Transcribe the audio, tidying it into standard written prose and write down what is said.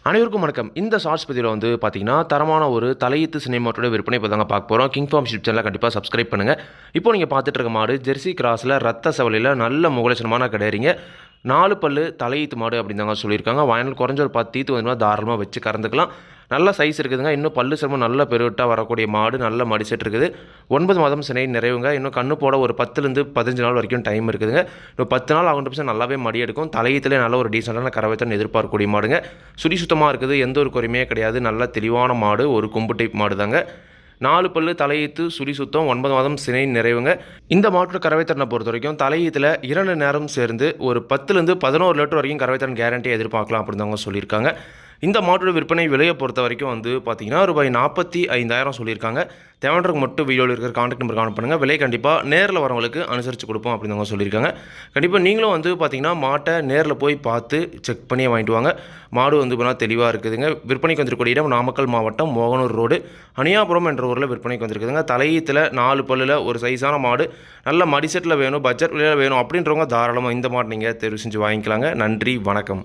அனைவருக்கும் வணக்கம். இந்த ஷார்ட்ஸ் பதிவில் வந்து பார்த்தீங்கன்னா, தரமான ஒரு தலையீத்து சினை மாட்டோட விற்பனை இப்போ தாங்க பார்க்க போகிறோம். கிங் ஃபார்ம் ஷிப் சேனலை கண்டிப்பாக சப்ஸ்கிரைப் பண்ணுங்கள். இப்போ நீங்கள் பார்த்துட்டு இருக்க மாடு ஜெர்சி கிராஸில் ரத்த செவலையில் நல்ல முகலட்சணமான கிடையாதுங்க. 4 பல்லு தலையீத்து மாடு அப்படின்னு தாங்க சொல்லியிருக்காங்க. வாயினால் குறைஞ்ச ஒரு 10 ஈத்து வந்து தாராளமாக வச்சு கறந்துக்கலாம். நல்ல சைஸ் இருக்குதுங்க. இன்னும் பல்லு சிரமம் நல்ல பெருவிட்டாக வரக்கூடிய மாடு, நல்ல மடிசெட் இருக்குது. 9 மாதம் சினை நிறைவுங்க. இன்னும் கண்ணு போட ஒரு 10லேருந்து 15 நாள் வரைக்கும் டைம் இருக்குதுங்க. இன்னும் 10 நாள் 100% நல்லாவே மடி எடுக்கும். தலையீத்துலேயே நல்ல ஒரு டீசெண்டான கறவைத்தன் எதிர்பார்க்கக்கூடிய மாடுங்க. சுடி சுத்தமாக இருக்குது, எந்த ஒரு குறையுமே கிடையாது. நல்ல தெளிவான மாடு, ஒரு கொம்பு டைப் மாடு தாங்க. 4 பல்லு தலையீத்து சுழி சுத்தம் 9 மாதம் சினை நிறைவுங்க. இந்த மாட்டோட கறவைத்திறனை பொறுத்த வரைக்கும் தலையீத்தில் 2 நேரம் சேர்ந்து ஒரு 10லேருந்து 11 லிட்டர் வரைக்கும் கறவைத்திறன் கேரண்டி எதிர்பார்க்கலாம் அப்படின்னு தாங்க சொல்லியிருக்காங்க. இந்த மாட்டோட விற்பனை விலையை பொறுத்த வரைக்கும் வந்து பார்த்தீங்கன்னா ரூபாய் 45,000 சொல்லியிருக்காங்க. தேவைன்றவங்க மட்டும் வீடியோவில் இருக்கிற கான்டாக்ட் நம்பர் கான்டாக்ட் பண்ணுங்கள். விலை கண்டிப்பாக நேரில் வரவங்களுக்கு அனுசரித்து கொடுப்போம் அப்படின்னு தாங்க சொல்லியிருக்காங்க. கண்டிப்பாக நீங்களும் வந்து பார்த்தீங்கன்னா மாட்டை நேரில் போய் பார்த்து செக் பண்ணி வாங்கிட்டு வாங்க. மாடு வந்து இப்போ தெளிவாக இருக்குதுங்க. விற்பனைக்கு வந்திருக்கக்கூடிய இடம் நாமக்கல் மாவட்டம் மோகனூர் ரோடு அணியாபுரம் என்ற ஊரில் விற்பனைக்கு வந்திருக்குதுங்க. தலையீத்தில் 4 பல்லில் ஒரு சைஸான மாடு, நல்ல மடிசெட்டில் வேணும், பட்ஜெட் விலையில் வேணும் அப்படின்றவங்க தாராளமாக இந்த மாடு நீங்கள் தேர்வு செஞ்சு வாங்கிக்கலாங்க. நன்றி, வணக்கம்.